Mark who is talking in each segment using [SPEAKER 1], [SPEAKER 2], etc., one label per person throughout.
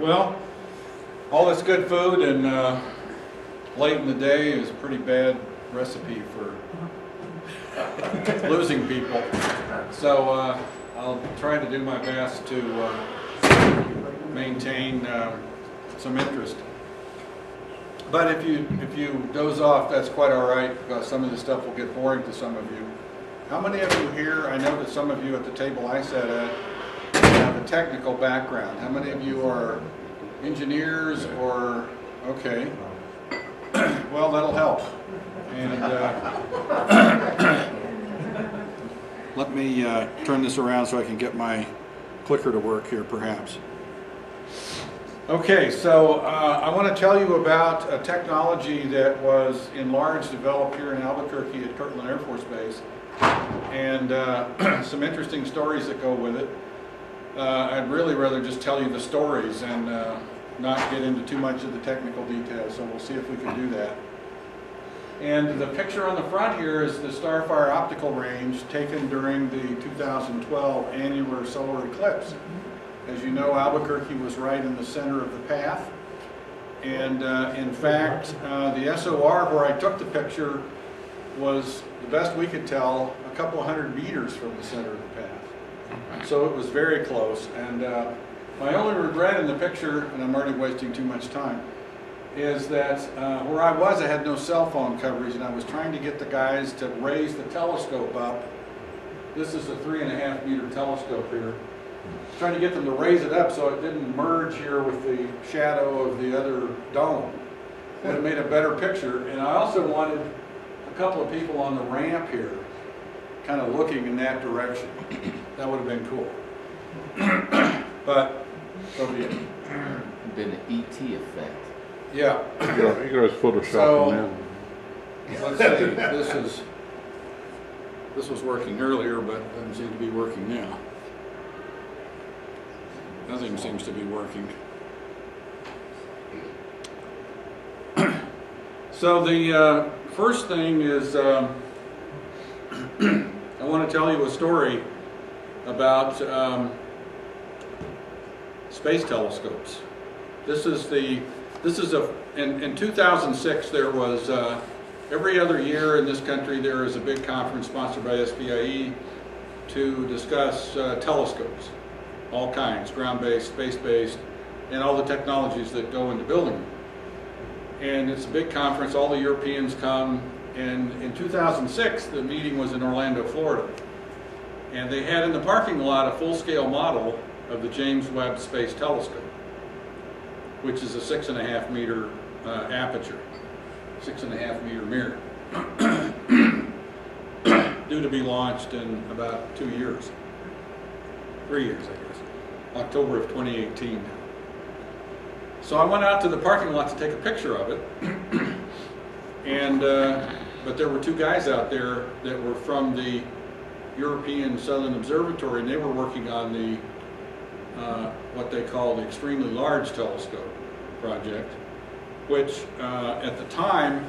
[SPEAKER 1] Well, all this good food and late in the day is a pretty bad recipe for losing people. So I'll try to do my best to maintain some interest. But if you doze off, that's quite all right, because some of this stuff will get boring to some of you. How many of you here, I know that some of you at the table I sat at have a technical background. How many of you are engineers or, okay, well, that'll help. And let me turn this around so I can get my clicker to work here, perhaps. Okay, so I want to tell you about a technology that was in large developed here in Albuquerque at Kirtland Air Force Base, and some interesting stories that go with it. I'd really rather just tell you the stories and not get into too much of the technical details, so we'll see if we can do that. And the picture on the front here is the Starfire optical range taken during the 2012 annular solar eclipse. As you know, Albuquerque was right in the center of the path, and in fact the SOR where I took the picture was, the best we could tell, a couple of hundred meters from the center of the path. So it was very close, and my only regret in the picture, and I'm already wasting too much time, is that where I was, I had no cell phone coverage, and I was trying to get the guys to raise the telescope up. This is a 3.5 meter telescope here. Trying to get them to raise it up so it didn't merge here with the shadow of the other dome. It would have made a better picture. And I also wanted a couple of people on the ramp here kind of looking in that direction. That would have been cool. But so be it.
[SPEAKER 2] Been an ET effect.
[SPEAKER 1] Yeah.
[SPEAKER 3] You guys Photoshop
[SPEAKER 1] So,
[SPEAKER 3] them
[SPEAKER 1] let's see, this was working earlier, but doesn't seem to be working now. Nothing seems to be working. So the first thing is I want to tell you a story about space telescopes. In 2006 there was every other year in this country there is a big conference sponsored by SPIE to discuss telescopes. All kinds, ground-based, space-based, and all the technologies that go into building them. And it's a big conference, all the Europeans come, and in 2006 the meeting was in Orlando, Florida. And they had in the parking lot a full-scale model of the James Webb Space Telescope, which is a 6.5 meter aperture, 6.5 meter mirror, due to be launched in about 2 years. 3 years, I guess. October of 2018. So I went out to the parking lot to take a picture of it, and but there were two guys out there that were from the European Southern Observatory, and they were working on the what they call the Extremely Large Telescope project, which at the time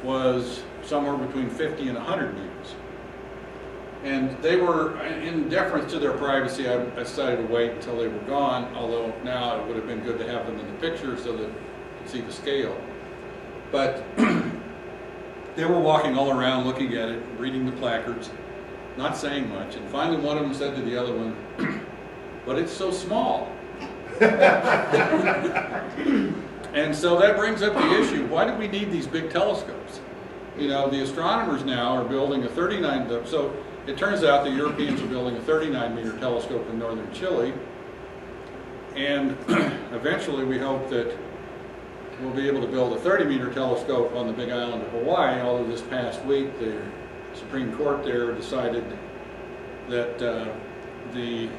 [SPEAKER 1] was somewhere between 50 and 100 meters. And they were, in deference to their privacy, I decided to wait until they were gone, although now it would have been good to have them in the picture so that you could see the scale. But they were walking all around looking at it, reading the placards, not saying much, and finally one of them said to the other one, "But it's so small." And so that brings up the issue, why do we need these big telescopes? You know, the astronomers now are building a 39, so it turns out the Europeans are building a 39 meter telescope in northern Chile, and eventually we hope that we'll be able to build a 30 meter telescope on the big island of Hawaii, although this past week the Supreme Court there decided that the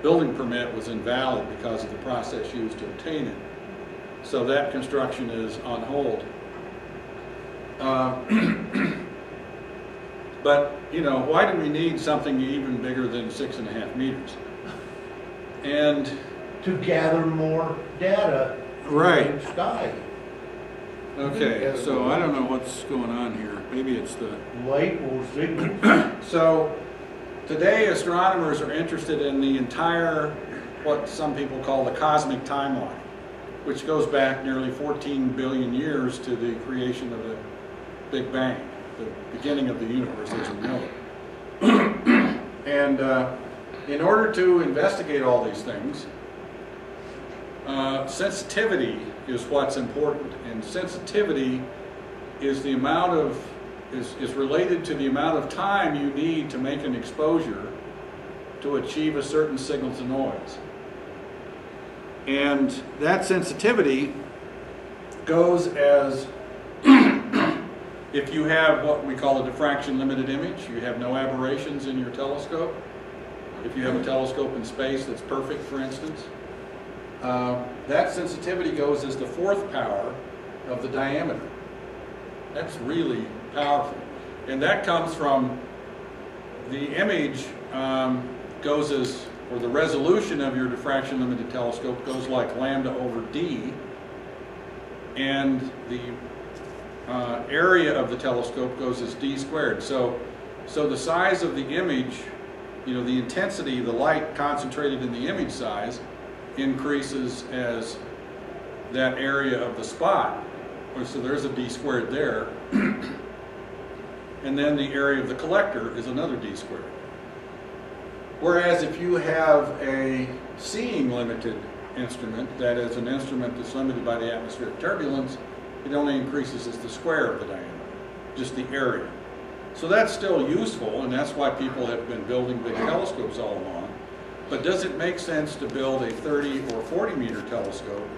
[SPEAKER 1] building permit was invalid because of the process used to obtain it. So that construction is on hold. But, you know, why do we need something even bigger than 6.5 meters? And
[SPEAKER 4] to gather more data
[SPEAKER 1] right.
[SPEAKER 4] from the sky.
[SPEAKER 1] Okay, so I don't know what's going on here. Maybe it's the
[SPEAKER 4] light or signals.
[SPEAKER 1] So today astronomers are interested in the entire what some people call the cosmic timeline, which goes back nearly 14 billion years to the creation of the Big Bang, the beginning of the universe as we know it. And in order to investigate all these things, sensitivity is what's important, and sensitivity is the amount of is related to the amount of time you need to make an exposure to achieve a certain signal to noise. And that sensitivity goes as if you have what we call a diffraction limited image, you have no aberrations in your telescope. If you have a telescope in space that's perfect, for instance, that sensitivity goes as the fourth power of the diameter. That's really powerful. And that comes from the image goes as, or the resolution of your diffraction limited telescope goes like lambda over d, and the area of the telescope goes as d squared. So the size of the image, you know, the intensity, the light concentrated in the image size increases as that area of the spot. So there's a d squared there. And then the area of the collector is another d squared. Whereas if you have a seeing limited instrument, that is an instrument that's limited by the atmospheric turbulence, it only increases as the square of the diameter, just the area. So that's still useful, and that's why people have been building big telescopes all along. But does it make sense to build a 30 or 40 meter telescope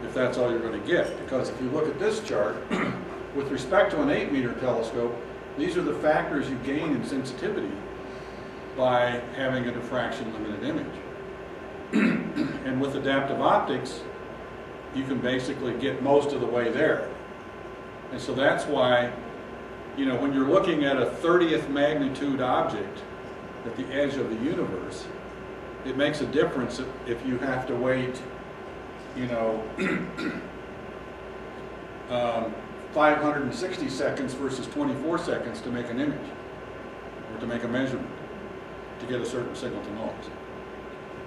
[SPEAKER 1] if that's all you're going to get? Because if you look at this chart, with respect to an 8 meter telescope, these are the factors you gain in sensitivity by having a diffraction limited image. And with adaptive optics, you can basically get most of the way there. And so that's why, you know, when you're looking at a 30th magnitude object at the edge of the universe, it makes a difference if you have to wait, you know, 560 seconds versus 24 seconds to make an image, or to make a measurement, to get a certain signal to noise.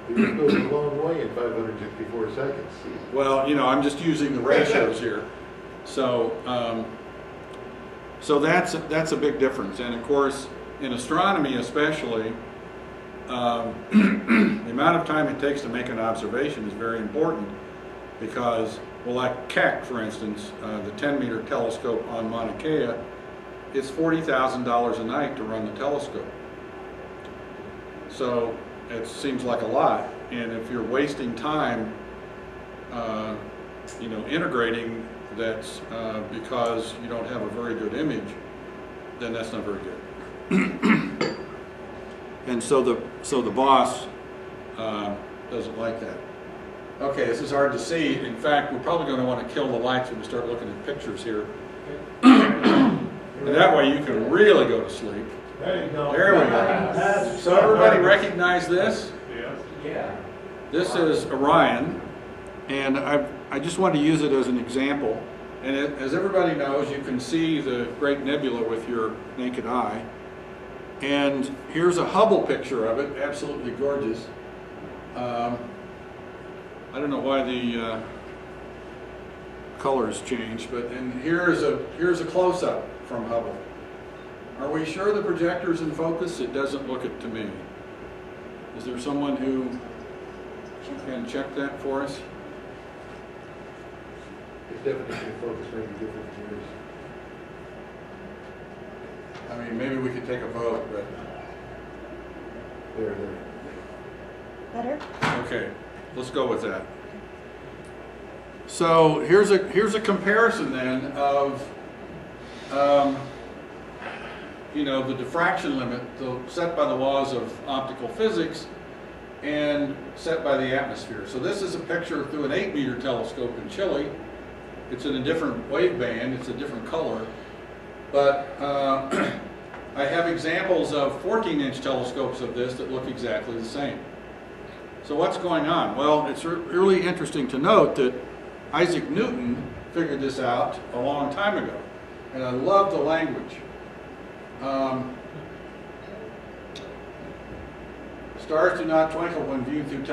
[SPEAKER 3] It goes a long way in 564 seconds.
[SPEAKER 1] Well, you know, I'm just using the ratios here. So, so that's a big difference. And of course, in astronomy especially, the amount of time it takes to make an observation is very important, because, well, like Keck, for instance, the 10 meter telescope on Mauna Kea, it's $40,000 a night to run the telescope. So it seems like a lot, and if you're wasting time, you know, integrating that's because you don't have a very good image, then that's not very good. And so the boss doesn't like that. Okay, this is hard to see. In fact, we're probably going to want to kill the lights when we start looking at pictures here. And that way you can really go to sleep.
[SPEAKER 4] There you go.
[SPEAKER 1] There we go. So everybody recognize this?
[SPEAKER 4] Yeah.
[SPEAKER 1] This is Orion, and I just want to use it as an example. And as everybody knows, you can see the Great Nebula with your naked eye. And here's a Hubble picture of it, absolutely gorgeous. I don't know why the colors changed, but and here's a close-up from Hubble. Are we sure the projector's in focus? It doesn't look it to me. Is there someone who can check that for us?
[SPEAKER 3] It's definitely in focus, may be different from yours.
[SPEAKER 1] I mean, maybe we could take a vote, but
[SPEAKER 3] There.
[SPEAKER 5] Better?
[SPEAKER 1] okay, let's go with that. So here's a comparison then of you know, the diffraction limit set by the laws of optical physics and set by the atmosphere. So this is a picture through an 8 meter telescope in Chile. It's in a different wave band, it's a different color, but I have examples of 14-inch telescopes of this that look exactly the same. So what's going on? Well, it's really interesting to note that Isaac Newton figured this out a long time ago, and I love the language. Stars do not twinkle when viewed through